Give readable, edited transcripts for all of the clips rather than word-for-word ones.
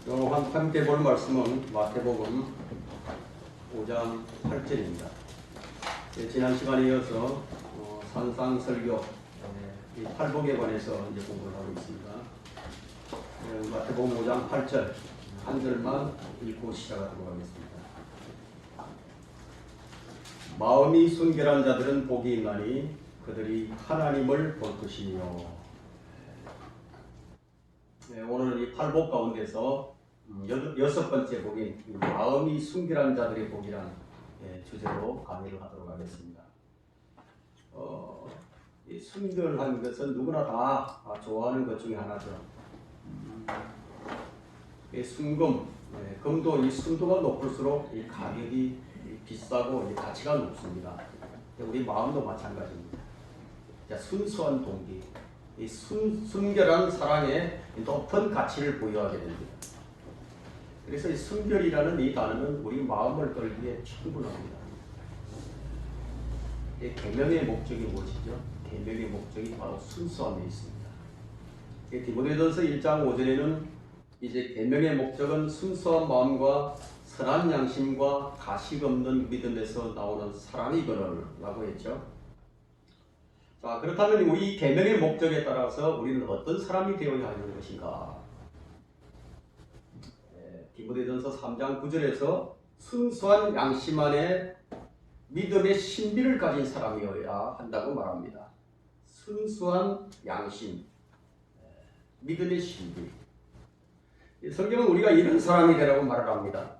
함께 볼 말씀은 마태복음 5장 8절입니다. 지난 시간에 이어서 산상설교 이 팔복에 관해서 이제 공부를 하고 있습니다. 마태복음 5장 8절 한 절만 읽고 시작하도록 하겠습니다. 마음이 순결한 자들은 복이 있나니 그들이 하나님을 볼 것이며. 오늘 이 팔복 가운데서 여섯 번째 복인 마음이 순결한 자들의 복이란 주제로 강의를 하도록 하겠습니다. 이 순결한 것은 누구나 다 좋아하는 것 중에 하나죠. 이 순금, 금도 이 순도가 높을수록 이 가격이 비싸고 이 가치가 높습니다. 우리 마음도 마찬가지입니다. 순수한 동기, 이 순결한 사랑에 높은 가치를 부여하게 됩니다. 그래서 이 순결이라는 이 단어는 우리 마음을 끌기에 충분합니다. 이 계명의 목적이 무엇이죠? 계명의 목적이 바로 순수함에 있습니다. 디모데전서 1장 5절에는 이제 계명의 목적은 순수한 마음과 선한 양심과 가식 없는 믿음에서 나오는 사랑이거늘라고 했죠. 자, 그렇다면 우리 계명의 목적에 따라서 우리는 어떤 사람이 되어야 하는 것인가? 디모데전서 3장 9절에서 순수한 양심 안에 믿음의 신비를 가진 사람이어야 한다고 말합니다. 순수한 양심, 믿음의 신비. 성경은 우리가 이런 사람이 되라고 말을 합니다.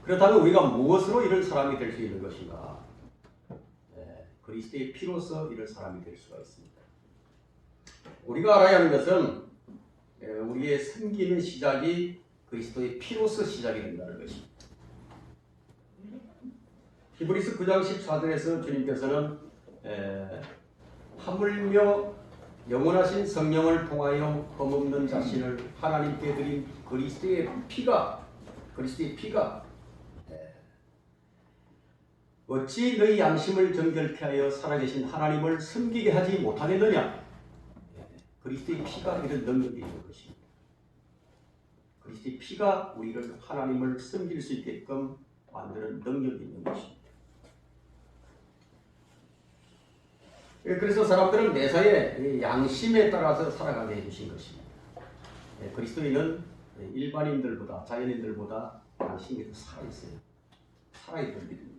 그렇다면 우리가 무엇으로 이런 사람이 될 수 있는 것인가? 그리스도의 피로서 이런 사람이 될 수가 있습니다. 우리가 알아야 하는 것은 우리의 섬기는 시작이 그리스도의 피로서 시작이 된다는 것입니다. 히브리서 9장 14절에서 주님께서는 하물며 영원하신 성령을 통하여 흠없는 자신을 하나님께 드린 그리스도의 피가 어찌 너희 양심을 정결케 하여 살아계신 하나님을 섬기게 하지 못하겠느냐? 그리스도의 피가 이런 능력이 있는 것입니다. 그리스도의 피가 우리를 하나님을 섬길 수 있게끔 만드는 능력이 있는 것입니다. 그래서 사람들은 매사에 양심에 따라서 살아가게 해주신 것입니다. 그리스도인은 일반인들보다 자연인들보다 양심이 더 살아있어요. 살아있는 믿음입니다.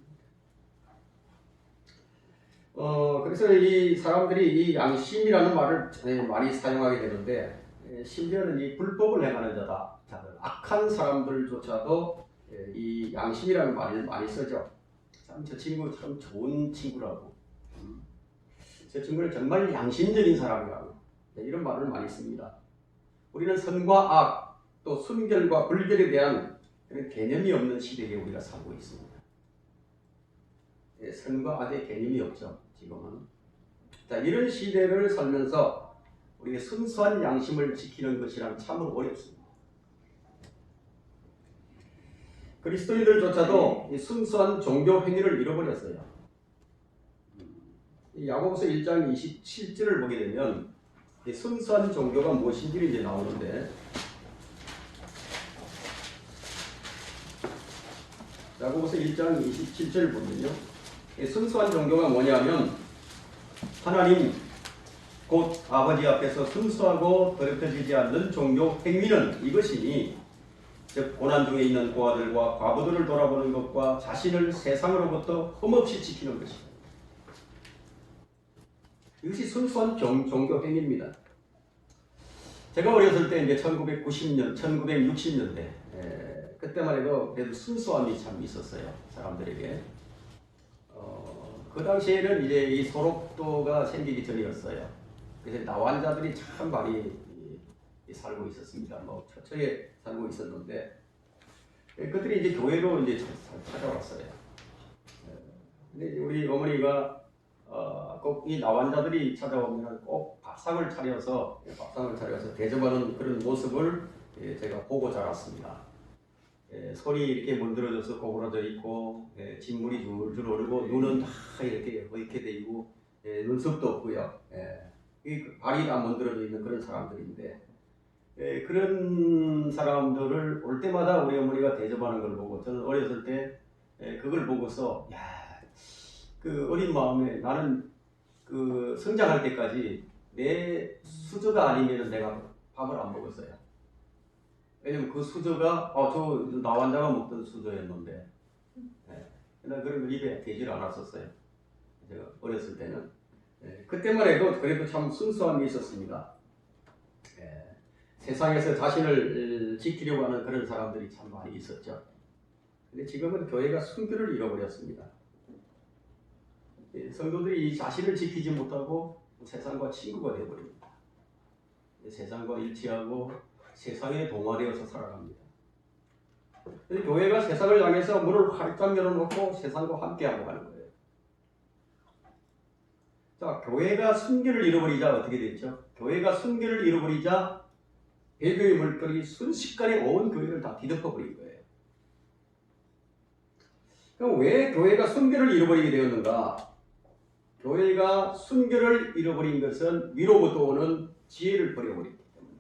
그래서 이 사람들이 이 양심이라는 말을 많이 사용하게 되는데, 심지어는 이 불법을 행하는 자들, 악한 사람들조차도 이 양심이라는 말을 많이 쓰죠. 참 저 친구 참 좋은 친구라고, 저 친구는 정말 양심적인 사람이라고, 이런 말을 많이 씁니다. 우리는 선과 악, 또 순결과 불결에 대한 그런 개념이 없는 시대에 우리가 살고 있습니다. 선과 악의 개념이 없죠, 지금은. 자, 이런 시대를 살면서 우리가 순수한 양심을 지키는 것이란 참으로 어렵습니다. 그리스도인들조차도 이 순수한 종교 행위를 잃어버렸어요. 야고보서 1장 27절을 보게 되면 이 순수한 종교가 무엇인지 이제 나오는데, 야고보서 1장 27절을 보면요, 순수한 종교가 뭐냐면 하나님 곧 아버지 앞에서 순수하고 더럽혀지지 않는 종교 행위는 이것이니, 즉 고난 중에 있는 고아들과 과부들을 돌아보는 것과 자신을 세상으로부터 흠없이 지키는 것입니다. 이것이 순수한 종교 행위입니다. 제가 어렸을 때 이제 1960년대 그때만 해도 그래도 순수함이 참 있었어요, 사람들에게. 그 당시에는 이제 이 소록도가 생기기 전이었어요. 그래서 나환자들이 참 많이 살고 있었습니다. 처처에 살고 있었는데, 그들이 이제 교회로 이제 찾아왔어요. 근데 우리 어머니가 꼭 이 나환자들이 찾아오면 꼭 밥상을 차려서 대접하는 그런 모습을 제가 보고 자랐습니다. 손이 이렇게 문드러져서 고그라져 있고, 진물이 줄줄 흐르고, 눈은 다 이렇게 허옇게 돼 있고, 눈썹도 없고요. 발이 다 문드러져 있는 그런 사람들인데, 그런 사람들을 올 때마다 우리 어머니가 대접하는 걸 보고 저는 어렸을 때 그걸 보고서 그 어린 마음에 나는 그 성장할 때까지 내 수저가 아니면 내가 밥을 안 먹었어요. 왜냐면 그 수저가 저 나환자가 먹던 수저였는데 나 그런 걸 입에 대질 않았었어요. 제가 어렸을 때는 그때만 해도 그래도 참 순수함이 있었습니다. 세상에서 자신을 지키려고 하는 그런 사람들이 참 많이 있었죠. 근데 지금은 교회가 순결을 잃어버렸습니다. 성도들이 이 자신을 지키지 못하고 세상과 친구가 되어버립니다. 세상과 일치하고 세상에 동화되어서 살아갑니다. 근데 교회가 세상을 향해서 문을 활짝 열어놓고 세상과 함께하고 가는 거예요. 자, 교회가 순결을 잃어버리자 어떻게 됐죠? 교회가 순결을 잃어버리자 배교의 물결이 순식간에 온 교회를 다 뒤덮어버린 거예요. 그럼 왜 교회가 순결을 잃어버리게 되었는가? 교회가 순결을 잃어버린 것은 위로부터 오는 지혜를 버려버렸기 때문에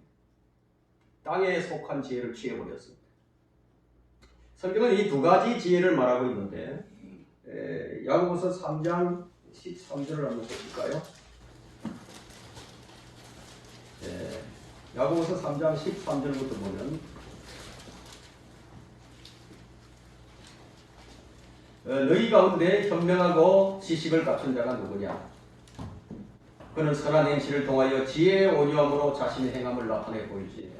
땅에 속한 지혜를 취해버렸습니다. 성경은 이 두 가지 지혜를 말하고 있는데 야고보서 3장 13절을 한번 보실까요? 야고보서 3장 13절부터 보면 너희 가운데 현명하고 지식을 갖춘 자가 누구냐? 그는 선한 행실을 통하여 지혜의 온유함으로 자신의 행함을 나타내 보일지니라.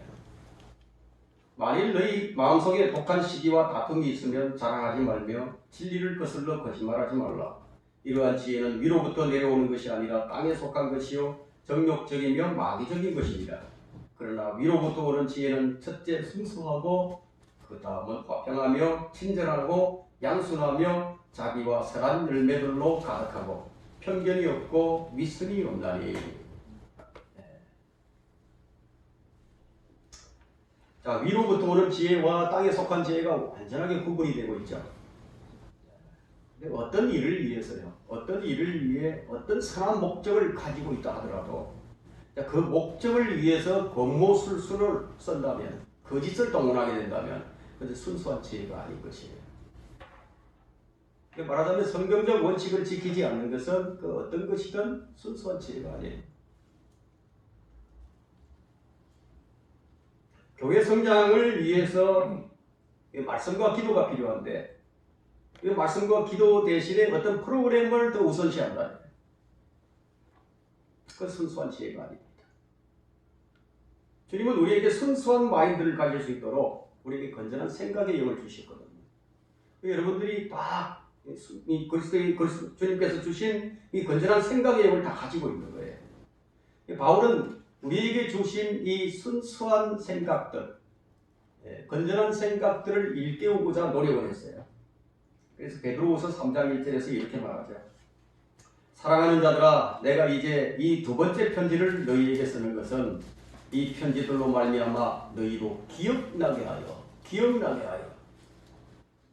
만일 너희 마음속에 독한 시기와 다툼이 있으면 자랑하지 말며 진리를 거슬러 거짓말하지 말라. 이러한 지혜는 위로부터 내려오는 것이 아니라 땅에 속한 것이요 정욕적이며 마귀적인 것입니다. 그러나 위로부터 오는 지혜는 첫째 순수하고 그 다음은 화평하며 친절하고 양순하며 자비와 선한 열매들로 가득하고 편견이 없고 위선이 없나니. 자, 위로부터 오는 지혜와 땅에 속한 지혜가 완전하게 구분이 되고 있죠. 근데 어떤 일을 위해서요, 어떤 일을 위해 어떤 선한 목적을 가지고 있다 하더라도 그 목적을 위해서 권모술수를 쓴다면, 거짓을 동원하게 된다면 그것은 순수한 지혜가 아닌 것이에요. 말하자면 성경적 원칙을 지키지 않는 것은 그 어떤 것이든 순수한 지혜가 아니에요. 교회 성장을 위해서 말씀과 기도가 필요한데 이 말씀과 기도 대신에 어떤 프로그램을 더 우선시한다. 그건 순수한 지혜가 아닙니다. 주님은 우리에게 순수한 마인드를 가질 수 있도록 우리에게 건전한 생각의 영을 주셨거든요. 여러분들이 다 주님께서 주신 이 건전한 생각의 영을 다 가지고 있는 거예요. 바울은 우리에게 주신 이 순수한 생각들, 건전한 생각들을 일깨우고자 노력을 했어요. 그래서 베드로후서 3장 1절에서 이렇게 말하죠. 사랑하는 자들아, 내가 이제 이 두 번째 편지를 너희에게 쓰는 것은 이 편지들로 말미암아 너희로 기억나게 하여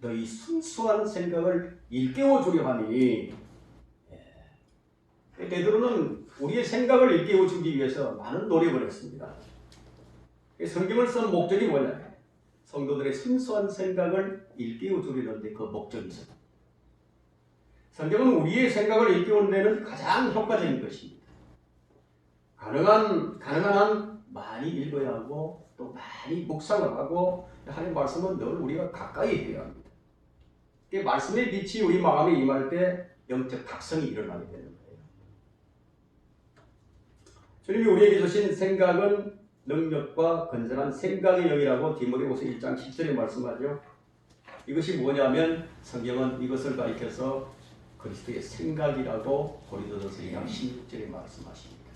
너희 순수한 생각을 일깨워 주려 하니. 베드로는 우리의 생각을 일깨워 주기 위해서 많은 노력을 했습니다. 성경을 쓴 목적이 뭐냐? 성도들의 순수한 생각을 일깨워 주려는데 그 목적이 있습니다. 성경은 우리의 생각을 일깨우는 데는 가장 효과적인 것입니다. 가능한 한 많이 읽어야 하고 또 많이 묵상을 하고 하나님의 말씀은 늘 우리가 가까이 해야 합니다. 말씀의 빛이 우리 마음에 임할 때 영적 각성이 일어나게 되는 거예요. 주님이 우리에게 주신 생각은 능력과 건전한 생각의 영이라고 디모데후서 1장 10절에 말씀하죠. 이것이 뭐냐면 성경은 이것을 가리켜서 그리스도의 생각이라고 고린도전서 2장 16절에 말씀하십니다.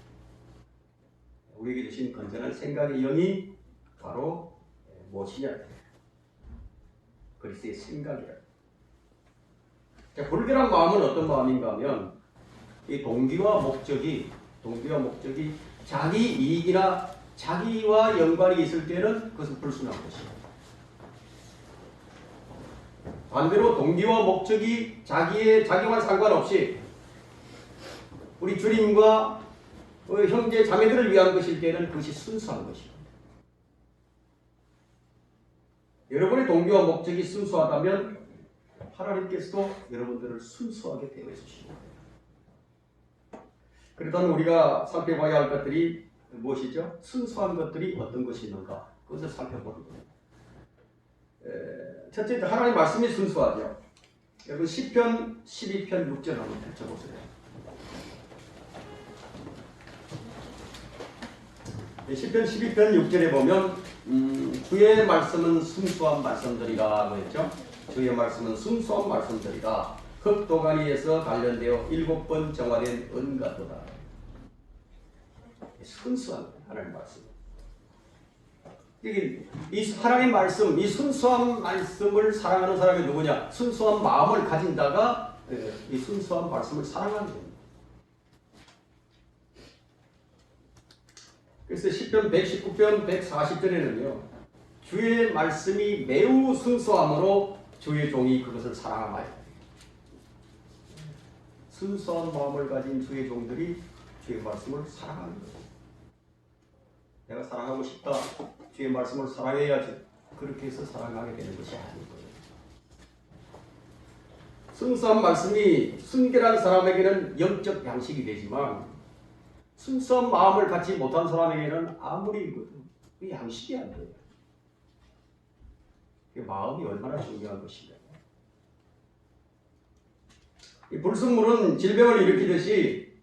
우리에게 주신 건전한 생각의 영이 바로 무엇이냐? 그리스도의 생각이라. 불결한 마음은 어떤 마음인가 하면 이 동기와 목적이 자기 이익이나 자기와 연관이 있을 때는 그것은 불순한 것입니다. 반대로 동기와 목적이 자기와 상관없이 우리 주님과 형제 자매들을 위한 것일 때는 그것이 순수한 것입니다. 동기와 목적이 순수하다면 하나님께서도 여러분들을 순수하게 대우해 주시는 거예요. 그렇다면 우리가 살펴봐야 할 것들이 무엇이죠? 순수한 것들이 어떤 것이 있는가? 그것을 살펴보는 거예요. 첫째, 하나님의 말씀이 순수하죠. 여러분 시편 12편 6절 한번 펼쳐보세요. 시편 12편 6절에 보면 주의 말씀은 순수한 말씀들이라 그랬죠. 주의 말씀은 순수한 말씀들이라 흑도가니에서 단련되어 7번 정화된 은같도다. 순수한 하나님의 말씀. 이 하나님의 말씀, 이 순수한 말씀을 사랑하는 사람이 누구냐? 순수한 마음을 가진 자가 이 순수한 말씀을 사랑하는 겁니다. 그래서 시편 119편 140절에는요. 주의 말씀이 매우 순수함으로 주의 종이 그것을 사랑하나요. 순수한 마음을 가진 주의 종들이 주의 말씀을 사랑하는 거예요. 내가 사랑하고 싶다. 주의 말씀을 사랑해야지. 그렇게 해서 사랑하게 되는 것이 아닌 거예요. 순수한 말씀이 순결한 사람에게는 영적 양식이 되지만 순수한 마음을 갖지 못한 사람에게는 아무리 그 양식이 안 돼요. 마음이 얼마나 중요한 것인가. 이 불순물은 질병을 일으키듯이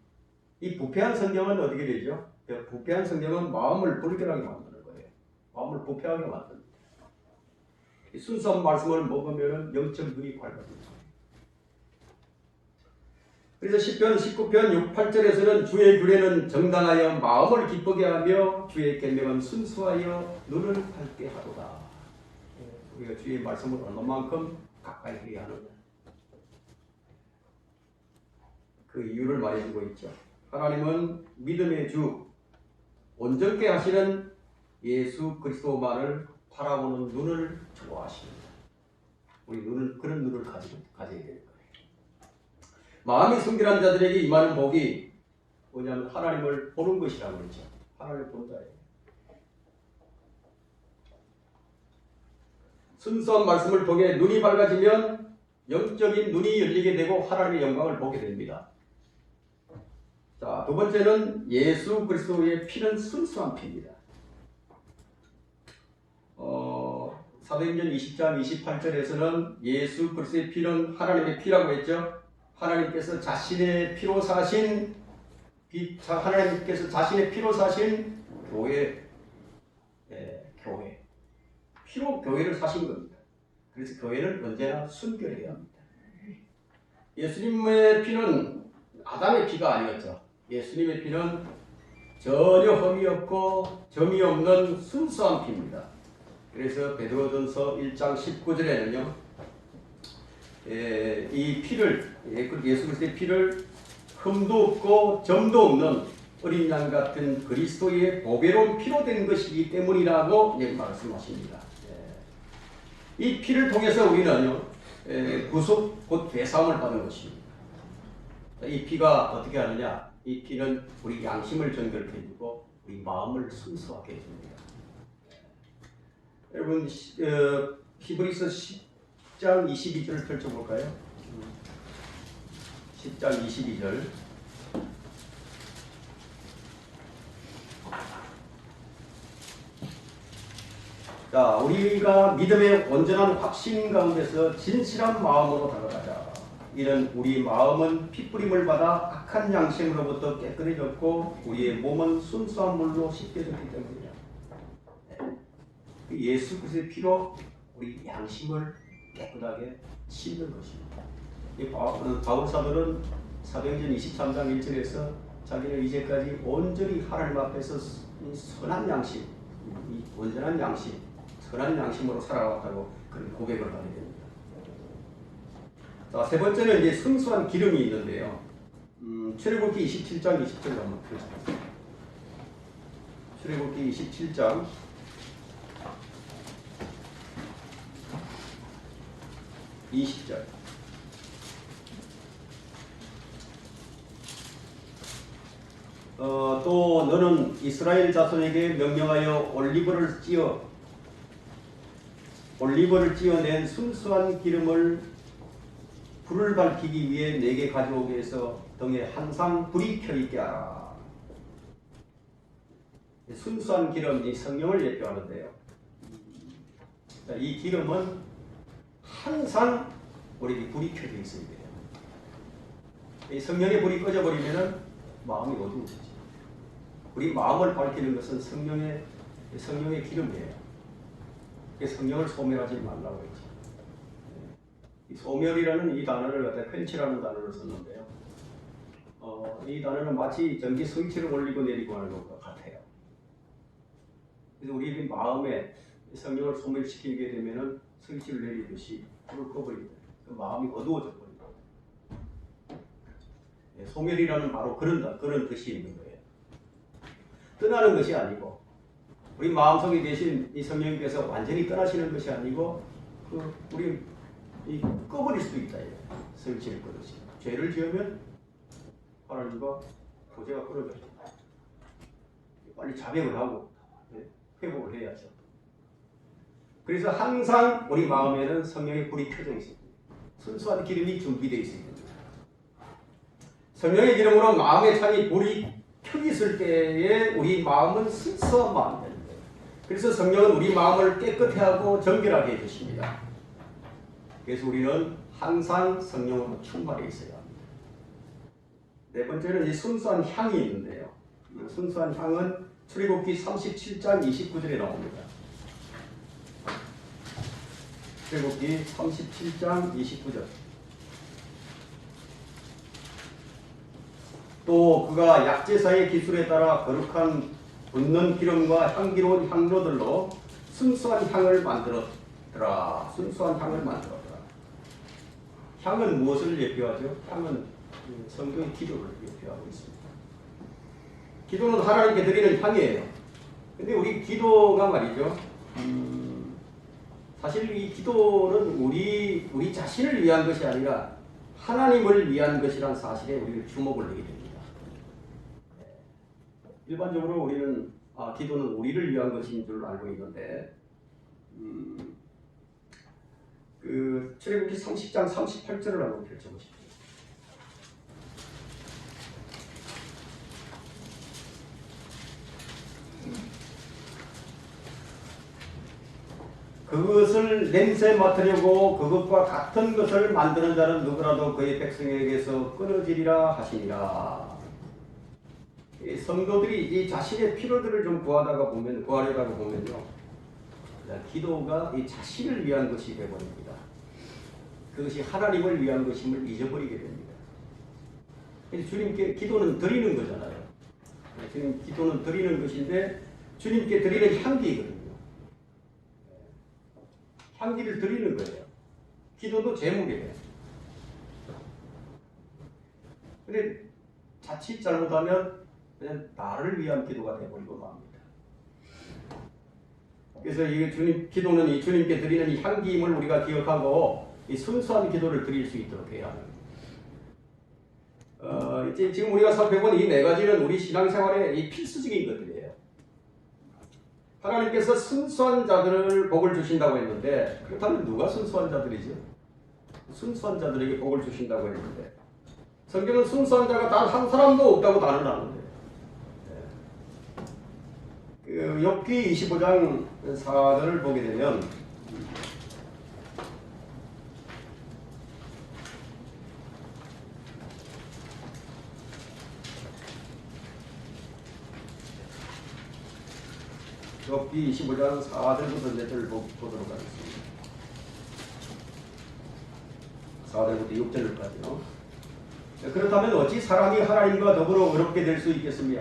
이 부패한 성경은 어떻게 되죠? 부패한 성경은 마음을 불결하게 만드는 거예요. 마음을 부패하게 만듭니다. 이 순수한 말씀을 먹으면 영적 눈이 밝아집니다. 그래서 시편 19편 6, 8절에서는 주의 규례는 정당하여 마음을 기쁘게 하며 주의 계명은 순수하여 눈을 밝게 하도다. 우리가 주의 말씀을 얼마만큼 가까이 해야 하느냐. 그 이유를 말해주고 있죠. 하나님은 믿음의 주, 온전케 하시는 예수 그리스도만을 바라보는 눈을 좋아하십니다. 우리 눈을 그런 눈을 가져야 될 거예요. 마음이 순결한 자들에게 임하는 복이 뭐냐면 하나님을 보는 것이라고 그러죠. 하나님을 보는 자예요. 순수한 말씀을 통해 눈이 밝아지면 영적인 눈이 열리게 되고 하나님의 영광을 보게 됩니다. 자, 두 번째는 예수 그리스도의 피는 순수한 피입니다. 사도행전 20장 28절에서는 예수 그리스도의 피는 하나님의 피라고 했죠. 하나님께서 자신의 피로 사신 교회, 교회. 피로 교회를 사신 겁니다. 그래서 교회는 언제나 순결해야 합니다. 예수님의 피는 아담의 피가 아니었죠. 예수님의 피는 전혀 흠이 없고 점이 없는 순수한 피입니다. 그래서 베드로전서 1장 19절에는요. 이 피를, 예수 그리스도의 피를 흠도 없고 점도 없는 어린 양 같은 그리스도의 보배로운 피로 된 것이기 때문이라고 말씀하십니다. 이 피를 통해서 우리는요, 구속 곧 회사함을 받는 것입니다. 이 피가 어떻게 하느냐? 이 피는 우리 양심을 정결케 해주고 우리 마음을 순수하게 해줍니다. 여러분 히브리서 10장 22절을 펼쳐볼까요? 10장 22절. 자, 우리가 믿음의 온전한 확신 가운데서 진실한 마음으로 다가가자. 이는 우리 마음은 핏부림을 받아 악한 양심으로부터 깨끗해졌고 우리의 몸은 순수한 물로 씻겨졌기 때문이다. 예수 그리스도의 피로 우리 양심을 깨끗하게 씻는 것입니다. 이 바울 사도는 사도행전 23장 1절에서 자기는 이제까지 온전히 하나님 앞에서 선한 양심, 이 온전한 양심, 선한 양심으로 살아왔다고 그런 고백을 하게 됩니다. 자, 세 번째는 이제 순수한 기름이 있는데요. 출애굽기 27장 20절 한번 펴주세요. 출애굽기 27장 20절. 또 너는 이스라엘 자손에게 명령하여 올리브를 찧어 올리브를 찌어낸 순수한 기름을 불을 밝히기 위해 내게 가져오게 해서 등에 항상 불이 켜있게 하라. 순수한 기름이 성령을 예표하는데요. 이 기름은 항상 우리에게 불이 켜져 있어야 돼요. 이 성령의 불이 꺼져버리면 마음이 어두워지죠. 우리 마음을 밝히는 것은 성령의 기름이에요. 성령을 소멸하지 말라고 했죠. 이 소멸이라는 이 단어를 갖다 펜치라는 단어를 썼는데요. 이 단어는 마치 전기 스위치를 올리고 내리고 하는 것과 같아요. 그래서 우리 마음에 성령을 소멸시키게 되면은 스위치를 내리듯이 불을 꺼버립니다. 마음이 어두워져 버립니다. 소멸이라는 바로 그런 뜻이 있는 거예요. 떠나는 것이 아니고 우리 마음속에 계신 이 성령님께서 완전히 떠나시는 것이 아니고 우리 꺼버릴 수도 있다. 스위치를 끄듯이. 죄를 지으면 하나님과 교제가 끊어져요. 빨리 자백을 하고 회복을 해야죠. 그래서 항상 우리 마음에는 성령의 불이 켜져 있습니다. 순수한 기름이 준비되어 있습니다. 성령의 기름으로 마음의 창이 불이 켜 있을 때에 우리 마음은 순수한 마음이 됩니다. 그래서 성령은 우리 마음을 깨끗해 하고 정결하게 해주십니다. 그래서 우리는 항상 성령으로 충만해 있어야 합니다. 네 번째는 이 순수한 향이 있는데요. 이 순수한 향은 출애굽기 37장 29절에 나옵니다. 출애굽기 37장 29절. 또 그가 약제사의 기술에 따라 거룩한 붓는 기름과 향기로운 향로들로 순수한 향을 만들었더라. 순수한 향을 만들었더라. 향은 무엇을 예표하죠? 향은 성경의 기도를 예표하고 있습니다. 기도는 하나님께 드리는 향이에요. 근데 우리 기도가 말이죠. 사실 이 기도는 우리 자신을 위한 것이 아니라 하나님을 위한 것이란 사실에 우리를 주목을 하게 됩니다. 일반적으로 우리는 기도는 우리를 위한 것인 줄 알고 있는데 출애굽기 30장 38절을 한번 펼쳐보십시오. 그것을 냄새 맡으려고 그것과 같은 것을 만드는 자는 누구라도 그의 백성에게서 끊어지리라 하시니라. 성도들이 이 자신의 필요들을 좀 구하려고 보면요, 기도가 이 자신을 위한 것이 되어버립니다. 그것이 하나님을 위한 것임을 잊어버리게 됩니다. 주님께 기도는 드리는 거잖아요. 지금 기도는 드리는 것인데 주님께 드리는 향기거든요. 향기를 드리는 거예요. 기도도 제목이에요. 근데 자칫 잘못하면 그냥 나를 위한 기도가 되어버리고 맙니다. 그래서 이 기도는 이 주님께 드리는 이 향기임을 우리가 기억하고 이 순수한 기도를 드릴 수 있도록 해야 합니다. 이제 지금 우리가 살펴본 이 네 가지는 우리 신앙생활의 이 필수적인 것들이에요. 하나님께서 순수한 자들을 복을 주신다고 했는데 그렇다면 누가 순수한 자들이죠? 순수한 자들에게 복을 주신다고 했는데 성경은 순수한 자가 단 한 사람도 없다고 단언하는데 욥기 25장 4절을 보게 되면 욥기 25장 4절부터 4절을 보도록 하겠습니다. 4절부터 6절까지요. 그렇다면 어찌 사람이 하나님과 더불어 의롭게 될 수 있겠으며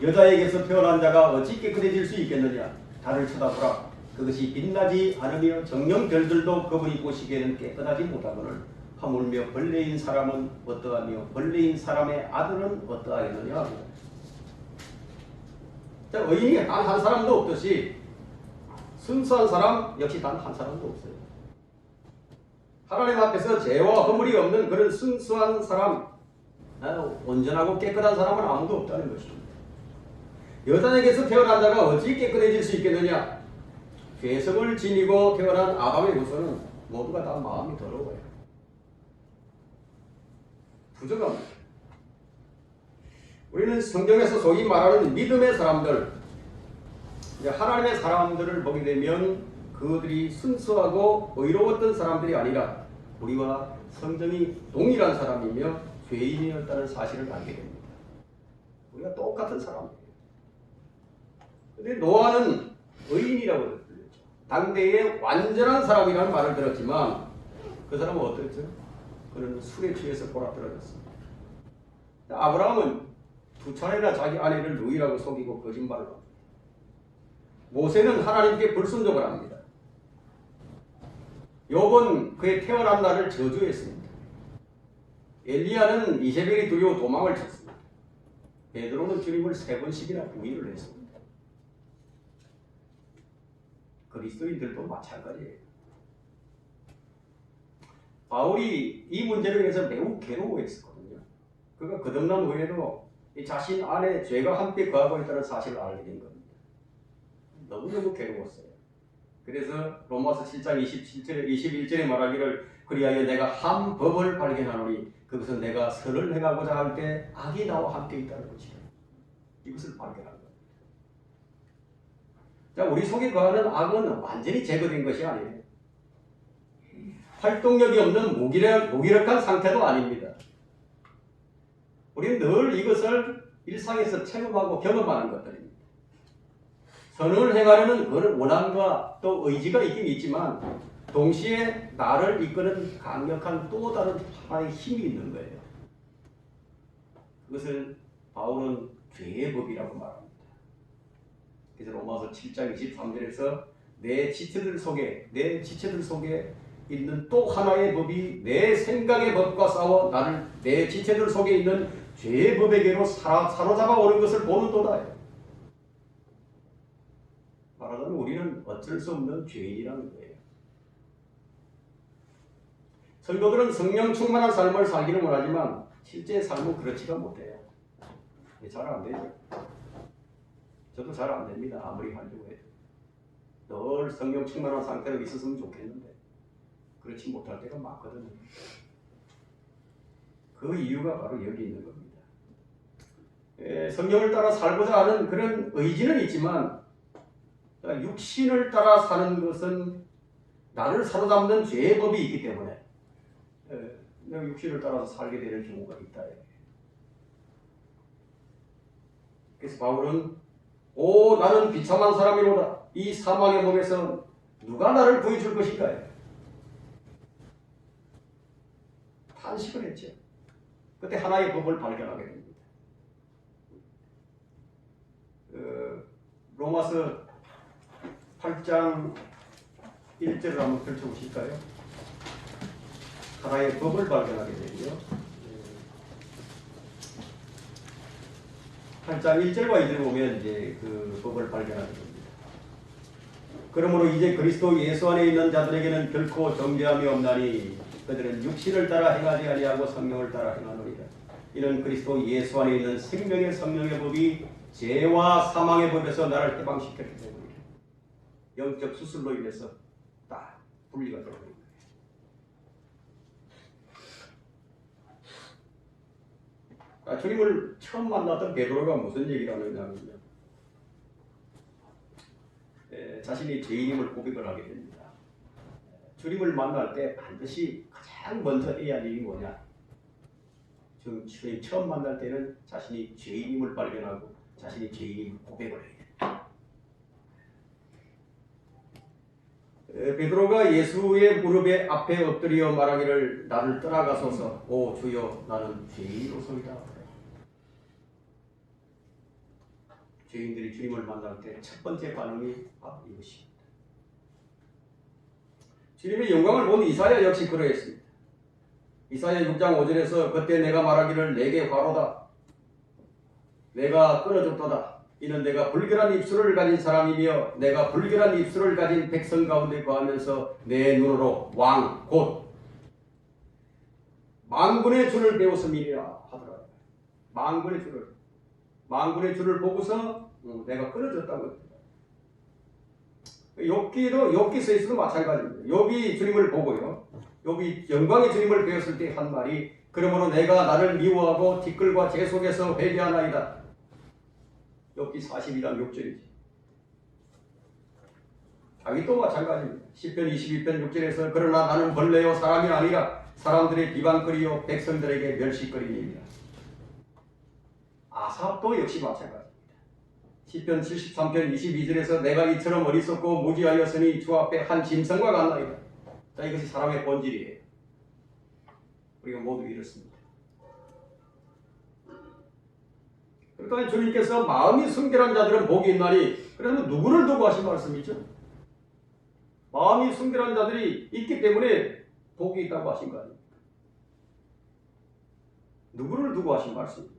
여자에게서 태어난 자가 어찌 깨끗해질 수 있겠느냐. 달을 쳐다보라. 그것이 빛나지 않으며 정령 별들도 그분이 보시기에는 깨끗하지 못하거늘 하물며 벌레인 사람은 어떠하며 벌레인 사람의 아들은 어떠하겠느냐. 의인이 단 한 사람도 없듯이 순수한 사람 역시 단 한 사람도 없어요. 하나님 앞에서 죄와 허물이 없는 그런 순수한 사람, 온전하고 깨끗한 사람은 아무도 없다는 것입니다. 여자에게서 태어난 자가 어찌 깨끗해질 수 있겠느냐. 죄성을 지니고 태어난 아담의 후손은 모두가 다 마음이 더러워요. 부족합니다. 우리는 성경에서 소위 말하는 믿음의 사람들, 하나님의 사람들을 보게 되면 그들이 순수하고 의로웠던 사람들이 아니라 우리와 성정이 동일한 사람이며 죄인이었다는 사실을 알게 됩니다. 우리가 똑같은 사람이에요. 그런데 노아는 의인이라고 불렸죠. 당대의 완전한 사람이라는 말을 들었지만 그 사람은 어땠죠? 그는 술에 취해서 골아떨어졌습니다. 아브라함은 2차례나 자기 아내를 누이라고 속이고 거짓말을 합니다. 모세는 하나님께 불순종을 합니다. 욥은 그의 태어난 날을 저주했습니다. 엘리야는 이세벨이 두려워 도망을 쳤습니다. 베드로는 주님을 3번씩이나 부인을 했습니다. 그리스도인들도 마찬가지예요. 바울이 이 문제를 위해서 매우 괴로워했었거든요. 그가 거듭난 후에도 자신 안에 죄가 함께 거하고 있다는 사실을 알게 된 겁니다. 너무너무 괴로웠어요. 그래서 로마서 7장 21절에 말하기를 그리하여 내가 한 법을 발견하노니 그것은 내가 선을 행하고자 할 때 악이 나와 함께 있다는 것이다. 이것을 발견한 겁니다. 자, 우리 속에 거하는 악은 완전히 제거된 것이 아니에요. 활동력이 없는 무기력한 상태도 아닙니다. 우리는 늘 이것을 일상에서 체험하고 경험하는 것들입니다. 선을 행하려는 그런 원함과 또 의지가 있긴 있지만 동시에 나를 이끄는 강력한 또 다른 하나의 힘이 있는 거예요. 그것을 바울은 죄의 법이라고 말합니다. 그래서 로마서 7장 23절에서 내 지체들 속에 있는 또 하나의 법이 내 생각의 법과 싸워 나를 내 지체들 속에 있는 죄의 법에게로 사로잡아 오는 것을 보는도다. 말하자면 우리는 어쩔 수 없는 죄인이라는 거예요. 성도들은 성령 충만한 삶을 살기를 원하지만 실제 삶은 그렇지가 못해요. 잘 안 되죠. 저도 잘 안 됩니다. 아무리 하려고 해도. 늘 성령 충만한 상태로 있었으면 좋겠는데 그렇지 못할 때가 많거든요. 그 이유가 바로 여기 있는 겁니다. 성령을 따라 살고자 하는 그런 의지는 있지만 육신을 따라 사는 것은 나를 사로잡는 죄의 법이 있기 때문에 육신을 따라서 살게 되는 경우가 있다. 그래서 바울은 나는 비참한 사람이로다. 이 사망의 몸에서 누가 나를 구해줄 것인가? 탄식을 했죠. 그때 하나의 법을 발견하게 됩니다. 로마서 8장 1절을 한번 펼쳐보실까요? 하나의 법을 발견하게 되고요. 8장 1절과 2절 보면 이제 그 법을 발견하게 됩니다. 그러므로 이제 그리스도 예수 안에 있는 자들에게는 결코 정죄함이 없나니 그들은 육신을 따라 행하지 아니하고 성령을 따라 행하노니라. 이는 그리스도 예수 안에 있는 생명의 성령의 법이 죄와 사망의 법에서 나를 해방시켰기 때문이다. 영적 수술로 인해서 딱 분리가 되는 거예요. 주님을 처음 만났던 베드로가 무슨 얘기를 하느냐면요. 자신이 죄인임을 고백을 하게 됩니다. 주님을 만날 때 반드시 가장 먼저 해야 할 일이 뭐냐? 주님 처음 만날 때는 자신이 죄인임을 발견하고 자신이 죄인임을 고백을 해야 됩니다. 베드로가 예수의 무릎에 앞에 엎드려 말하기를 나를 떠나가소서 오 주여 나는 죄인으로소이다. 죄인들이 주님을 만날 때 첫 번째 반응이 이것입니다. 주님의 영광을 본 이사야 역시 그러했습니다. 이사야 6장 5절에서 그때 내가 말하기를 내게 화로다. 내가 끊어졌도다. 이는 내가 불결한 입술을 가진 사람이며 내가 불결한 입술을 가진 백성 가운데 거하면서 내 눈으로 왕 곧 만군의 주를 배웠음이니라 하더라. 만군의 주를 보고서 내가 끊어졌다고 합니다. 욥기 서에서도 마찬가지입니다. 욥이 주님을 보고요. 욥이 영광의 주님을 배웠을 때 한 말이 그러므로 내가 나를 미워하고 티끌과 재 속에서 회개하나이다. 욥기 42장 6절이지. 자기도 마찬가지입니다. 시편 22편 6절에서 그러나 나는 벌레요 사람이 아니라 사람들의 비방거리요 백성들에게 멸시거리니라. 아삽도 역시 마찬가지입니다. 시편 73편 22절에서 내가 이처럼 어리석고 무지하였으니 주 앞에 한 짐승과 같나이다. 자, 이것이 사람의 본질이에요. 우리가 모두 이렇습니다. 그러니까 주님께서 마음이 순결한 자들은 복이 있나니 그래서 누구를 두고 하신 말씀이죠? 마음이 순결한 자들이 있기 때문에 복이 있다고 하신 거 아닙니까? 누구를 두고 하신 말씀입니다.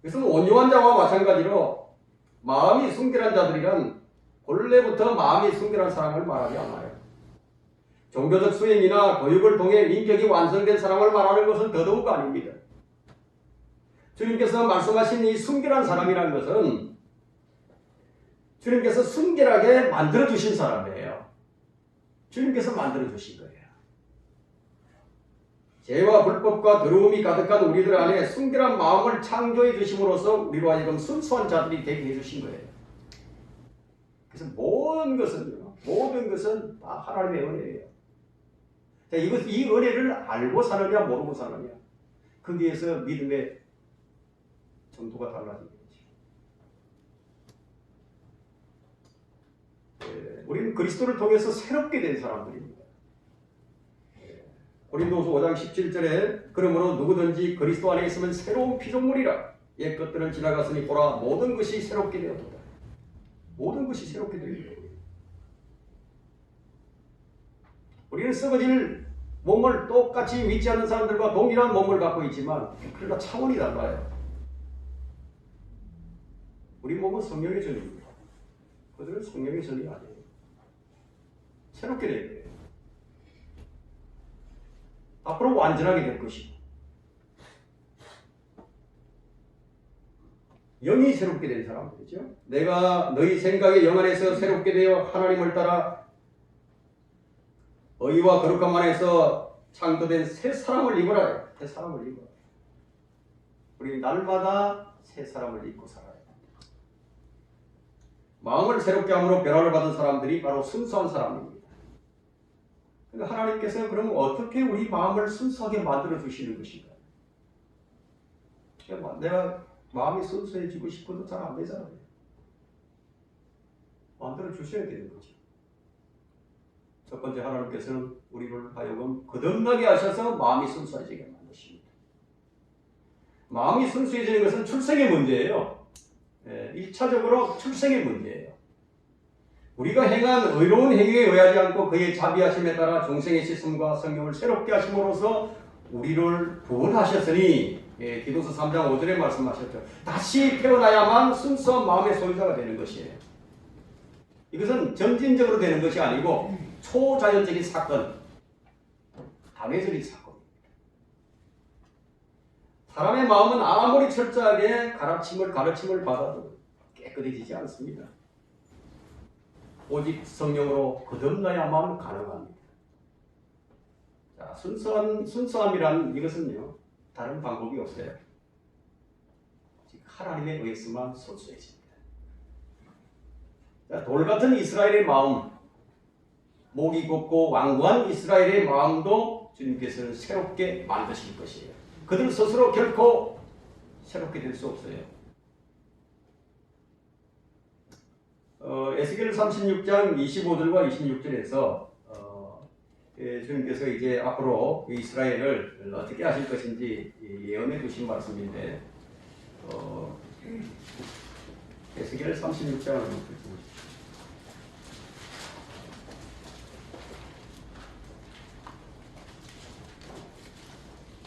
그래서 온유한 자와 마찬가지로 마음이 순결한 자들이란 본래부터 마음이 순결한 사람을 말하지 않아요. 종교적 수행이나 교육을 통해 인격이 완성된 사람을 말하는 것은 더더욱 아닙니다. 주님께서 말씀하신 이 순결한 사람이라는 것은 주님께서 순결하게 만들어주신 사람이에요. 주님께서 만들어주신 거예요. 죄와 불법과 더러움이 가득한 우리들 안에 순결한 마음을 창조해 주심으로써 우리로 하여금 순수한 자들이 되게 해주신 거예요. 그래서 모든 것은 다 하나님의 은혜예요. 자, 이 은혜를 알고 사느냐 모르고 사느냐 거기에서 믿음의 정도가 달라지는 거죠. 우리는 그리스도를 통해서 새롭게 된 사람들입니다. 고린도후서 5장 17절에 그러므로 누구든지 그리스도 안에 있으면 새로운 피조물이라 옛 것들은 지나갔으니 보라 모든 것이 새롭게 되었다. 모든 것이 새롭게 되었다. 우리는 썩어질 몸을 똑같이 믿지 않는 사람들과 동일한 몸을 갖고 있지만 그러나 차원이 달라요. 우리 몸은 성령의 전입니다. 그들은 성령의 전이 아니에요. 새롭게 되어야 돼요. 앞으로 완전하게 될 것이고 영이 새롭게 된 사람들이죠. 내가 너희 생각의 영 안에서 새롭게 되어 하나님을 따라 의와 거룩함 안에서 창조된 새 사람을 입으라. 새 사람을 입어라. 우리 날마다 새 사람을 입고 살아야 합니다. 마음을 새롭게 함으로 변화를 받은 사람들이 바로 순수한 사람입니다. 그러니까 하나님께서 그럼 어떻게 우리 마음을 순수하게 만들어 주시는 것인가? 내가 마음이 순수해지고 싶어도 잘 안 되잖아요. 만들어 주셔야 되는 거죠. 첫 번째 하나님께서는 우리를 하여금 거듭나게 하셔서 마음이 순수해지게 만드십니다. 마음이 순수해지는 것은 출생의 문제예요. 1차적으로 출생의 문제예요. 우리가 행한 의로운 행위에 의하지 않고 그의 자비하심에 따라 중생의 시슴과 성령을 새롭게 하심으로써 우리를 구원하셨으니 디도서 3장 5절에 말씀하셨죠. 다시 태어나야만 순수한 마음의 소유자가 되는 것이에요. 이것은 점진적으로 되는 것이 아니고 초자연적인 사건, 당회적인 사건입니다. 사람의 마음은 아무리 철저하게 가르침을 받아도 깨끗해지지 않습니다. 오직 성령으로 거듭나야만 가능합니다. 자, 순수함이란 이것은요, 다른 방법이 없어요. 하나님에 의해서만 순수해집니다. 자, 돌 같은 이스라엘의 마음, 목이 곱고 완고한 이스라엘의 마음도 주님께서는 새롭게 만드실 것이에요. 그들 스스로 결코 새롭게 될 수 없어요. 에스겔 36장 25절과 26절에서 주님께서 이제 앞으로 이스라엘을 어떻게 하실 것인지 예언해 주신 말씀인데 에스겔 36장을 보십시오.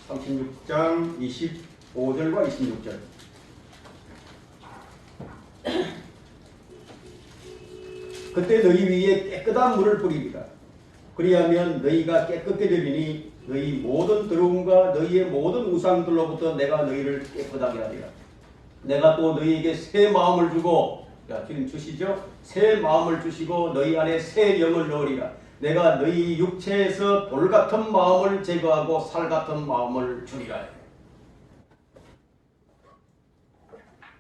36장 25절과 26절. 그때 너희 위에 깨끗한 물을 뿌리리라. 그리하면 너희가 깨끗게 되리니 너희 모든 더러움과 너희의 모든 우상들로부터 내가 너희를 깨끗하게 하리라. 내가 또 너희에게 새 마음을 주고 자, 주님 주시죠. 새 마음을 주시고 너희 안에 새 영을 넣으리라. 내가 너희 육체에서 돌 같은 마음을 제거하고 살 같은 마음을 주리라.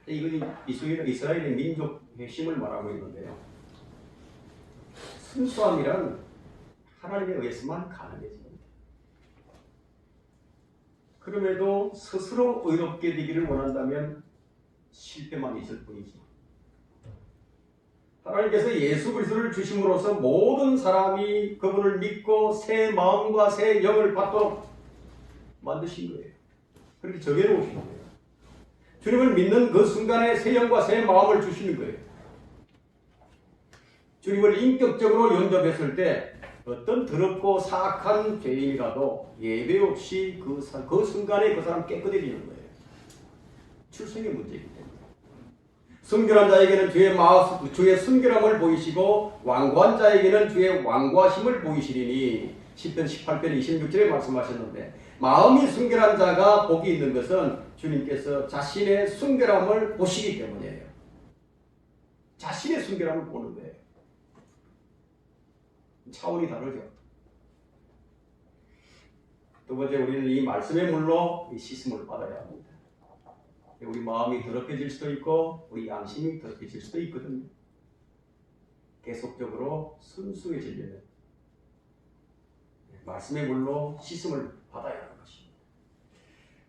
이건 이스라엘의 민족 핵심을 말하고 있는데요. 순수함이란 하나님에 의해서만 가능해집니다. 그럼에도 스스로 의롭게 되기를 원한다면 실패만 있을 뿐이죠. 하나님께서 예수 그리스도를 주심으로써 모든 사람이 그분을 믿고 새 마음과 새 영을 받도록 만드신 거예요. 그렇게 정해놓으신 거예요. 주님을 믿는 그 순간에 새 영과 새 마음을 주시는 거예요. 주님을 인격적으로 영접했을 때 어떤 더럽고 사악한 죄인이라도 예배 없이 그 순간에 그 사람 깨끗해지는 거예요. 출생의 문제이기 때문에. 순결한 자에게는 주의 순결함을 보이시고 완고한 자에게는 주의 완고하심을 보이시리니 10편 18편 26절에 말씀하셨는데 마음이 순결한 자가 복이 있는 것은 주님께서 자신의 순결함을 보시기 때문이에요. 자신의 순결함을 보는 거예요. 차원이 다르죠. 두 번째, 우리는 이 말씀의 물로 이 씻음을 받아야 합니다. 우리 마음이 더럽혀질 수도 있고 우리 양심이 더럽혀질 수도 있거든요. 계속적으로 순수해지려면 말씀의 물로 씻음을 받아야 하는 것입니다.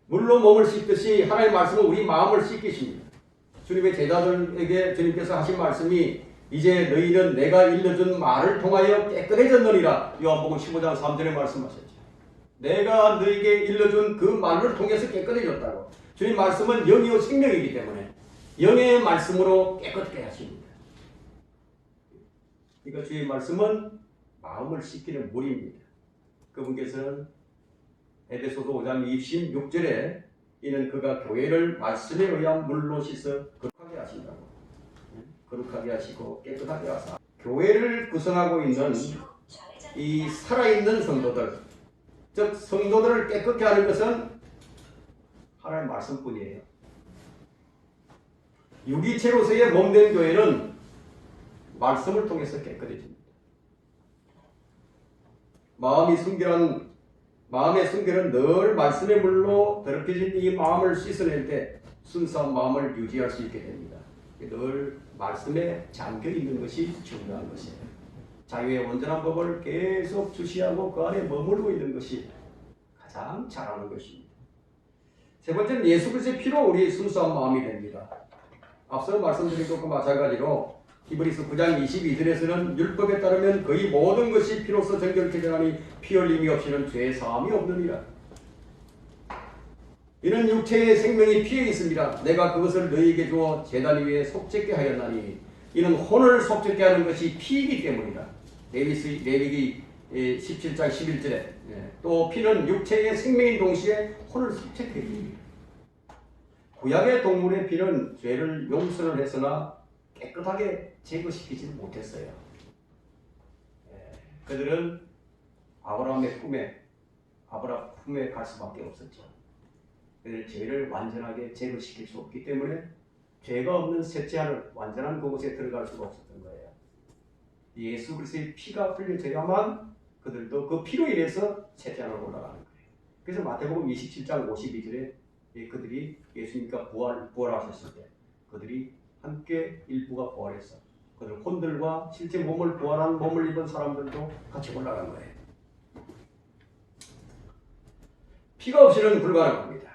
물로 몸을 씻듯이 하나님의 말씀은 우리 마음을 씻기십니다. 주님의 제자들에게 주님께서 하신 말씀이 이제 너희는 내가 일러준 말을 통하여 깨끗해졌느니라. 요한복음 15장 3절에 말씀하셨죠. 내가 너희에게 일러준 그 말을 통해서 깨끗해졌다고. 주님 말씀은 영이요 생명이기 때문에 영의 말씀으로 깨끗하게 하십니다. 그러니까 주의 말씀은 마음을 씻기는 물입니다. 그분께서는 에베소서 5장 26절에 이는 그가 교회를 말씀에 의한 물로 씻어 거룩하게 하신다고. 거룩하게 하시고 깨끗하게 하사 교회를 구성하고 있는 이 살아있는 성도들, 즉 성도들을 깨끗게 하는 것은 하나님의 말씀뿐이에요. 유기체로서의 몸된 교회는 말씀을 통해서 깨끗해집니다. 마음의 순결은 늘 말씀의 물로 더럽혀진 이 마음을 씻어낼 때 순수한 마음을 유지할 수 있게 됩니다. 늘 말씀에 잠겨 있는 것이 중요한 것이에요. 자유의 온전한 법을 계속 주시하고 그 안에 머물고 있는 것이 가장 잘하는 것입니다. 세 번째는 예수 그리스도의 피로 우리 순수한 마음이 됩니다. 앞서 말씀드린 것과 마찬가지로 히브리서 9장 22절에서는 율법에 따르면 거의 모든 것이 피로써 정결케 되나니 피 흘림이 없이는 죄 사함이 없느니라. 이는 육체의 생명이 피에 있습니다. 내가 그것을 너희에게 주어 제단 위에 속죄케 하였나니 이는 혼을 속죄케 하는 것이 피이기 때문이다. 레위기 17장 11절에 또 피는 육체의 생명인 동시에 혼을 속죄케 해줍니다. 구약의 동물의 피는 죄를 용서를 했으나 깨끗하게 제거시키지 못했어요. 그들은 아브라함의 품에 갈 수밖에 없었죠. 그들 죄를 완전하게 제거시킬 수 없기 때문에 죄가 없는 셋째 하늘 완전한 그곳에 들어갈 수가 없었던 거예요. 예수 그리스도의 피가 흘려져야만 그들도 그 피로 인해서 셋째 하늘로 올라가는 거예요. 그래서 마태복음 27장 52절에 그들이 예수님과 부활하셨을 때 그들이 함께 일부가 부활했어. 그들 혼들과 실제 부활한 몸을 입은 사람들도 같이 올라간 거예요. 피가 없이는 불가능합니다.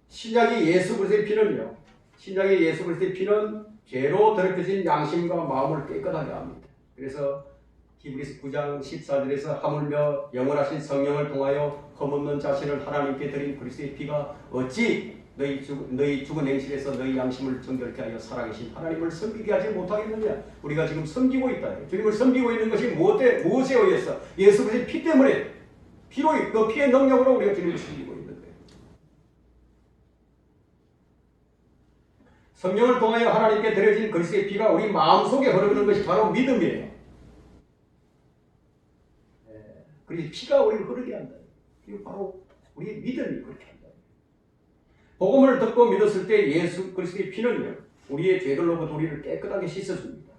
신약의 예수 그리스도의 피는요. 신약의 예수 그리스도의 피는 죄로 더럽혀진 양심과 마음을 깨끗하게 합니다. 그래서 히브리서 9장 14절에서 하물며 영원하신 성령을 통하여 흠없는 자신을 하나님께 드린 그리스도의 피가 어찌 너희 죽은 행실에서 너희 양심을 정결케 하여 살아계신 하나님을 섬기게 하지 못하겠느냐. 우리가 지금 섬기고 있다. 주님을 섬기고 있는 것이 무엇에 의해서? 예수 그리스도의 피 때문에 그 피의 능력으로 우리가 주님을 섬기고 있는 거예요. 성령을 통하여 하나님께 드려진 그리스도의 피가 우리 마음속에 흐르는 것이 바로 믿음이에요. 그래서 피가 우리를 흐르게 한다. 이거 바로 우리의 믿음이 그렇게 한다. 복음을 듣고 믿었을 때 예수 그리스도의 피는요, 우리의 죄들로부터 우리를 깨끗하게 씻어줍니다.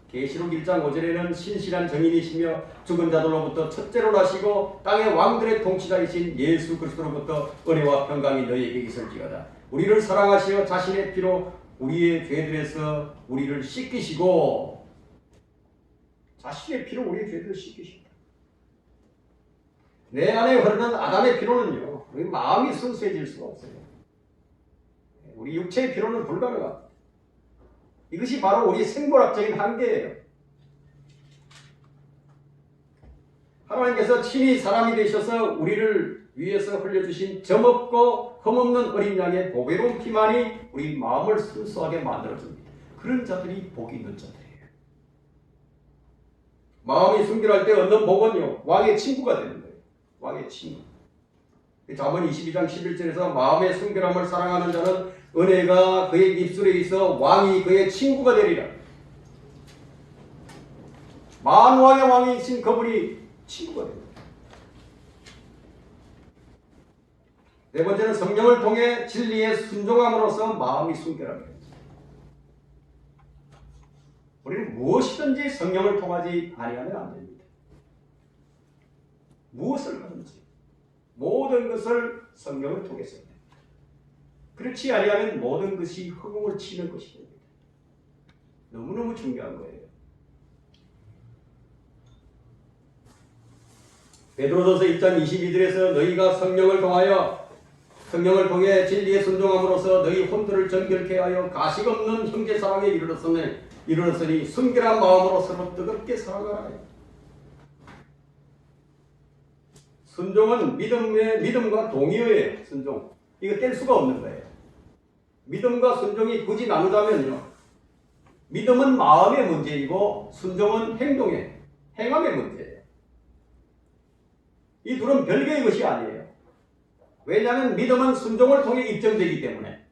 계시록 1장 5절에는 신실한 정인이시며 죽은 자들로부터 첫째로 나시고 땅의 왕들의 통치자이신 예수 그리스도로부터 은혜와 평강이 너희에게 있을지어다. 우리를 사랑하시어 자신의 피로 우리의 죄들에서 우리를 씻기시고, 자신의 피로 우리의 죄들을 씻기십니다. 내 안에 흐르는 아담의 피로는요, 우리 마음이 순수해질 수가 없어요. 우리 육체의 피로는 불가능합니다. 이것이 바로 우리 생물학적인 한계예요. 하나님께서 친히 사람이 되셔서 우리를 위해서 흘려주신 점없고 흠없는 어린 양의 보배로운 피만이 우리 마음을 순수하게 만들어줍니다. 그런 자들이 복이 있는 자들이에요. 마음이 순결할 때 얻는 복은요, 왕의 친구가 되는 거예요. 왕의 친구. 잠언 22장 11절에서 마음의 순결함을 사랑하는 자는 은혜가 그의 입술에 있어 왕이 그의 친구가 되리라. 만왕의 왕이신 그분이 친구가 됩니다. 네 번째는 성령을 통해 진리에 순종함으로써 마음이 순결하게 됩니다. 우리는 무엇이든지 성령을 통하지 아니하면 안 됩니다. 무엇을 하든지 모든 것을 성령을 통해서 합니다. 그렇지 아니하면 모든 것이 허공을 치는 것이 됩니다. 너무너무 중요한 거예요. 베드로전서 1장 22절에서 너희가 성령을 통해 진리에 순종함으로써 너희 혼들을 정결케 하여 가식 없는 형제 사랑에 이르렀으니 순결한 마음으로 서로 뜨겁게 사랑하라. 순종은 믿음과 동의어예요. 순종. 이거 뗄 수가 없는 거예요. 믿음과 순종이 굳이 나누자면요, 믿음은 마음의 문제이고 순종은 행함의 문제예요. 이 둘은 별개의 것이 아니에요. 왜냐하면 믿음은 순종을 통해 입증되기 때문에.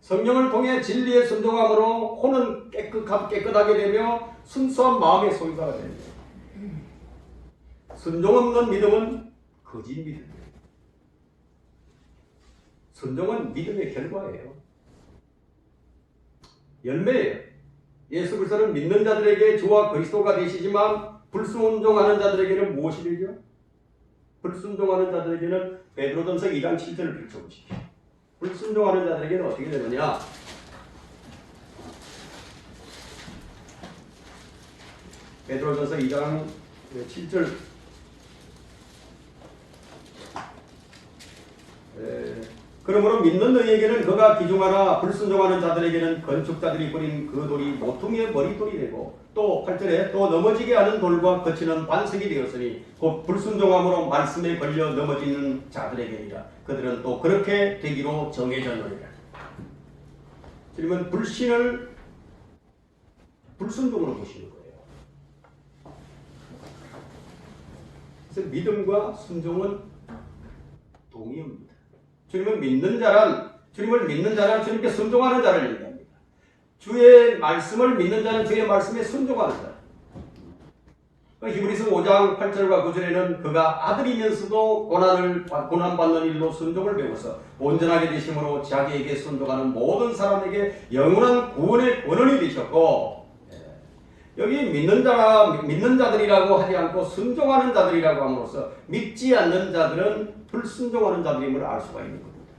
성령을 통해 진리에 순종함으로 혼은 깨끗하게 되며 순수한 마음의 소유자가 됩니다. 순종 없는 믿음은 거짓 믿음이에요. 순종은 믿음의 결과예요. 열매예요. 예수 그리스도는 믿는 자들에게 주와 그리스도가 되시지만 불순종하는 자들에게는 무엇이 되죠? 불순종하는 자들에게는 베드로전서 2장 7절을 펼쳐보십시오. 불순종하는 자들에게는 어떻게 되느냐? 베드로전서 2장 7절. 그러므로 믿는 너희에게는 그가 기중하나 불순종하는 자들에게는 건축자들이 뿌린 그 돌이 모퉁이의 머릿돌이 되고, 또 8절에 또 넘어지게 하는 돌과 거치는 반석이 되었으니 곧 불순종함으로 말씀에 걸려 넘어지는 자들에게니라. 그들은 또 그렇게 되기로 정해졌느니라. 주님은 불신을 불순종으로 보시는 거예요. 그래서 믿음과 순종은 동의입니다. 주님을 믿는 자란 주님께 순종하는 자를 얘기합니다. 주의 말씀을 믿는 자는 주의 말씀에 순종하는 자. 히브리서 5장 8절과 9절에는 그가 아들이면서도 고난받는 일로 순종을 배워서 온전하게 되심으로 자기에게 순종하는 모든 사람에게 영원한 구원의 권원이 되셨고, 여기 믿는 자들이라고 하지 않고 순종하는 자들이라고 함으로써 믿지 않는 자들은 불순종하는 자들임을 알 수가 있는 겁니다.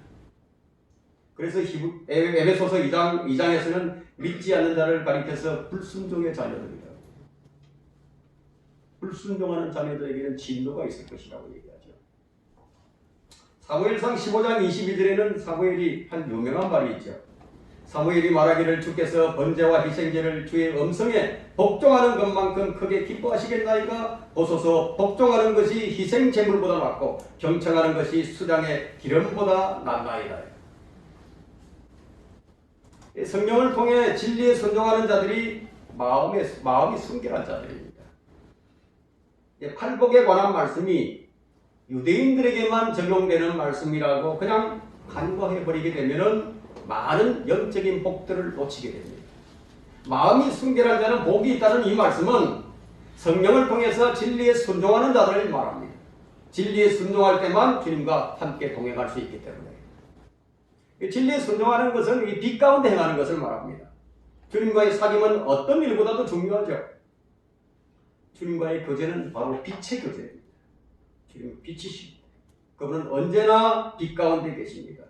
그래서 에베소서 2장에서는 믿지 않는 자를 가리켜서 불순종의 자녀들이라고, 불순종하는 자녀들에게는 진노가 있을 것이라고 얘기하죠. 사무엘상 15장 22절에는 사무엘이 한 유명한 말이 있죠. 사무엘이 말하기를 주께서 번제와 희생제를 주의 음성에 복종하는 것만큼 크게 기뻐하시겠나이까? 보소서, 복종하는 것이 희생 제물보다 낫고 경청하는 것이 수장의 기름보다 낫나이다. 성령을 통해 진리에 순종하는 자들이 마음이 순결한 자들입니다. 팔복에 관한 말씀이 유대인들에게만 적용되는 말씀이라고 그냥 간과해버리게 되면은 많은 영적인 복들을 놓치게 됩니다. 마음이 순결한 자는 복이 있다는 이 말씀은 성령을 통해서 진리에 순종하는 자들을 말합니다. 진리에 순종할 때만 주님과 함께 동행할 수 있기 때문에. 진리에 순종하는 것은 이 빛 가운데 행하는 것을 말합니다. 주님과의 사귐은 어떤 일보다도 중요하죠. 주님과의 교제는 바로 빛의 교제입니다. 주님은 빛이십니다. 그분은 언제나 빛 가운데 계십니다.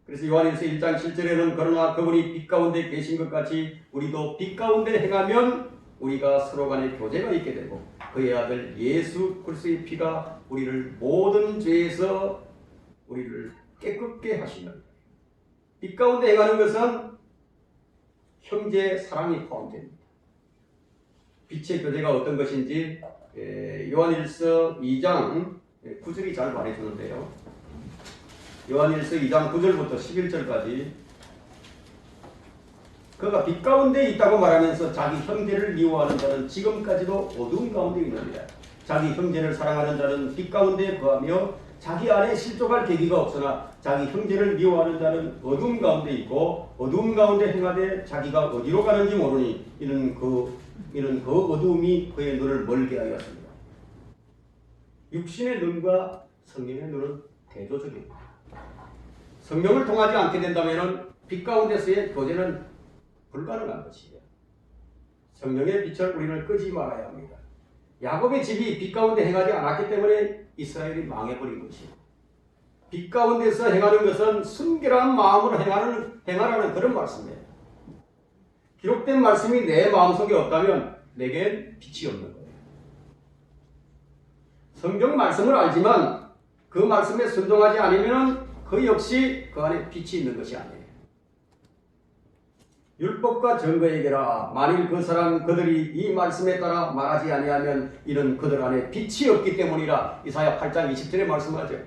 그래서 요한일서 1장 7절에는 그러나 그분이 빛 가운데 계신 것 같이 우리도 빛 가운데 행하면 우리가 서로 간에 교제가 있게 되고 그의 아들 예수 그리스도의 피가 우리를 모든 죄에서 우리를 깨끗게 하시는 빛 가운데 행하는 것은 형제 사랑이 포함됩니다. 빛의 교제가 어떤 것인지 요한일서 2장 9절이 잘 말해주는데요. 요한일서 2장 9절부터 11절까지 그가 빛 가운데 있다고 말하면서 자기 형제를 미워하는 자는 지금까지도 어두운 가운데 있느니라. 자기 형제를 사랑하는 자는 빛 가운데 거하며 자기 안에 실족할 계기가 없으나 자기 형제를 미워하는 자는 어두운 가운데 있고 어두운 가운데 행하되 자기가 어디로 가는지 모르니 이는 그 어두움이 그의 눈을 멀게 하였습니다. 육신의 눈과 성령의 눈은 대조적입니다. 성령을 통하지 않게 된다면 빛 가운데서의 교제는 불가능한 것이에요. 성령의 빛을 우리는 끄지 말아야 합니다. 야곱의 집이 빛 가운데 행하지 않았기 때문에 이스라엘이 망해버린 것이에요. 빛 가운데서 행하는 것은 순결한 마음으로 행하라는 그런 말씀이에요. 기록된 말씀이 내 마음속에 없다면 내겐 빛이 없는 거예요. 성경 말씀을 알지만 그 말씀에 순종하지 않으면 그 역시 그 안에 빛이 있는 것이 아니에요. 율법과 증거에게라 만일 그들이 이 말씀에 따라 말하지 아니하면 이는 그들 안에 빛이 없기 때문이라. 이사야 8장 20절에 말씀하죠.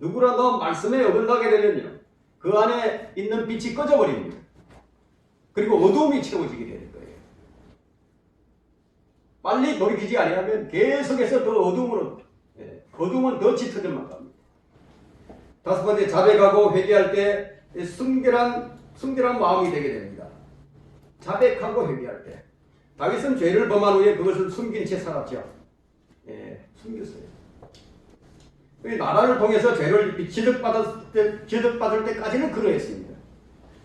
누구라도 말씀에 어긋나게 되면요 그 안에 있는 빛이 꺼져버립니다. 그리고 어두움이 채워지게 되는 거예요. 빨리 돌이키지 아니하면 계속해서 더 어두움은 더 짙어져만 갑니다. 다섯 번째, 자백하고 회개할 때 순결한 마음이 되게 됩니다. 자백하고 회개할 때 다윗은 죄를 범한 후에 그것을 숨긴 채 살았죠. 숨겼어요. 나라를 통해서 죄를 지적받을 때까지는 그러했습니다.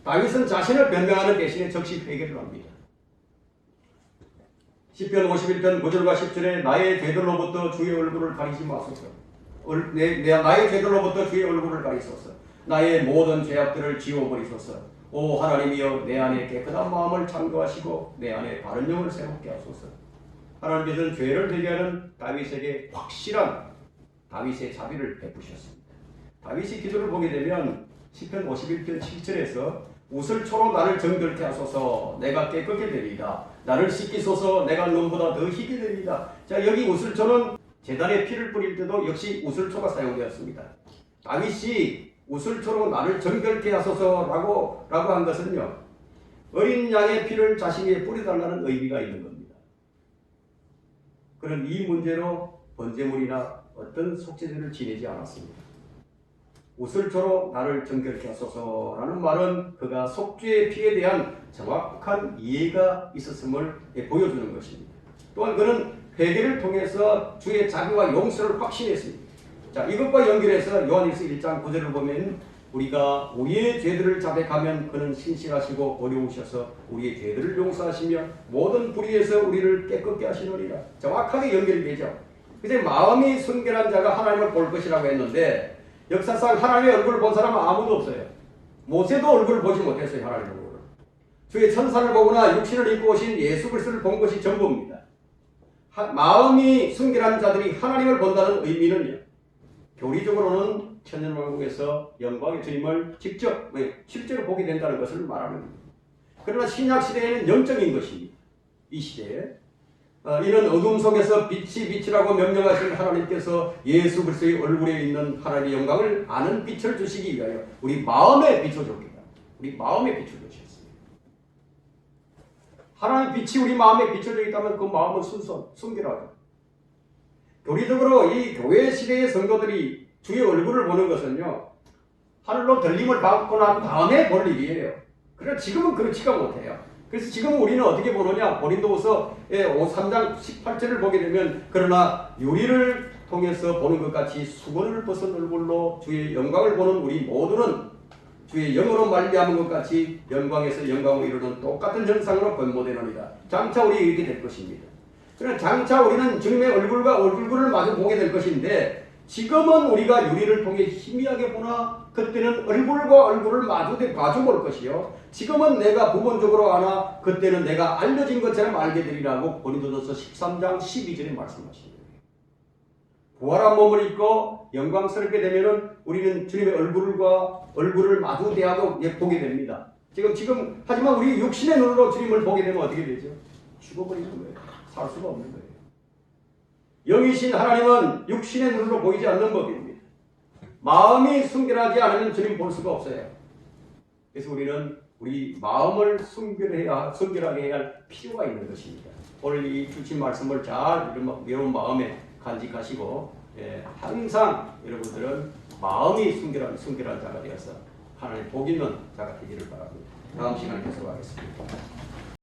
다윗은 자신을 변명하는 대신에 즉시 회개를 합니다. 시편 51편 9절과 10절에 나의 죄들로부터 주의 얼굴을 가리지 마소서. 나의 죄들로부터 주의 얼굴을 가리소서. 나의 모든 죄악들을 지워버리소서. 오 하나님이여 내 안에 깨끗한 마음을 창조하시고 내 안에 바른 영을 새롭게 하소서. 하나님께서는 죄를 대리하는 다윗에게 확실한 다윗의 자비를 베푸셨습니다. 다윗의 기도를 보게 되면 시편 51편 7절에서 우슬초로 나를 정결케 하소서. 내가 깨끗게 되리이다. 나를 씻기소서. 내가 눈보다 더 희게 되리이다. 자, 여기 우슬초는 제단에 피를 뿌릴 때도 역시 우슬초가 사용되었습니다. 다윗이 우슬초로 나를 정결케 하소서라고 한 것은요 어린 양의 피를 자신에게 뿌려달라는 의미가 있는 겁니다. 그는 이 문제로 번제물이나 어떤 속죄제를 지내지 않았습니다. 우슬초로 나를 정결케 하소서라는 말은 그가 속죄의 피에 대한 정확한 이해가 있었음을 보여주는 것입니다. 또한 그는 회개를 통해서 주의 자비와 용서를 확신했습니다. 자, 이것과 연결해서 요한일서 1장 9절을 보면 우리가 우리의 죄들을 자백하면 그는 신실하시고 어려우셔서 우리의 죄들을 용서하시며 모든 불의에서 우리를 깨끗게 하시느니라. 정확하게 연결이 되죠. 그래서 마음이 순결한 자가 하나님을 볼 것이라고 했는데 역사상 하나님의 얼굴을 본 사람은 아무도 없어요. 모세도 얼굴을 보지 못했어요. 하나님의 얼굴을. 주의 천사를 보거나 육신을 입고 오신 예수 그리스도를 본 것이 전부입니다. 마음이 순결한 자들이 하나님을 본다는 의미는요 교리적으로는 천년왕국에서 영광의 주님을 직접 실제로 보게 된다는 것을 말하는 겁니다. 그러나 신약 시대에는 영적인 것입니다. 이 시대에 이는 어둠 속에서 빛이라고 명령하신 하나님께서 예수 그리스도의 얼굴에 있는 하나님의 영광을 아는 빛을 주시기 위하여 우리 마음에 비춰줬습니다. 우리 마음에 비춰주셨습니다. 하나님의 빛이 우리 마음에 비춰져 있다면 그 마음은 순결하죠. 교리적으로 이 교회 시대의 성도들이 주의 얼굴을 보는 것은요 하늘로 들림을 받고 난 다음에 볼 일이에요. 그러나 지금은 그렇지가 못해요. 그래서 지금 우리는 어떻게 보느냐, 고린도후서 3장 18절을 보게 되면 그러나 유리를 통해서 보는 것 같이 수건을 벗은 얼굴로 주의 영광을 보는 우리 모두는 주의 영으로 말미암은 것 같이 영광에서 영광을 이루는 똑같은 형상으로 변모되느니라. 장차 우리 이렇게 될 것입니다. 그러나 장차 우리는 주님의 얼굴과 얼굴을 마주 보게 될 것인데 지금은 우리가 유리를 통해 희미하게 보나 그때는 얼굴과 얼굴을 마주 볼 것이요. 지금은 내가 부분적으로 아나 그때는 내가 알려진 것처럼 알게 되리라고 고린도전서 13장 12절에 말씀하십니다. 부활한 몸을 입고 영광스럽게 되면은 우리는 주님의 얼굴을 마주 대하고 보게 됩니다. 지금 하지만 우리 육신의 눈으로 주님을 보게 되면 어떻게 되죠? 죽어버리는 거예요. 살 수가 없는 거예요. 영이신 하나님은 육신의 눈으로 보이지 않는 법입니다. 마음이 순결하지 않으면 주님 볼 수가 없어요. 그래서 우리는 우리 마음을 순결하게 해야 할 필요가 있는 것입니다. 오늘 이 주신 말씀을 잘 여러분 마음에 간직하시고 항상 여러분들은 마음이 순결한 자가 되어서 하나님 복 있는 자가 되기를 바랍니다. 다음 시간에 계속하겠습니다.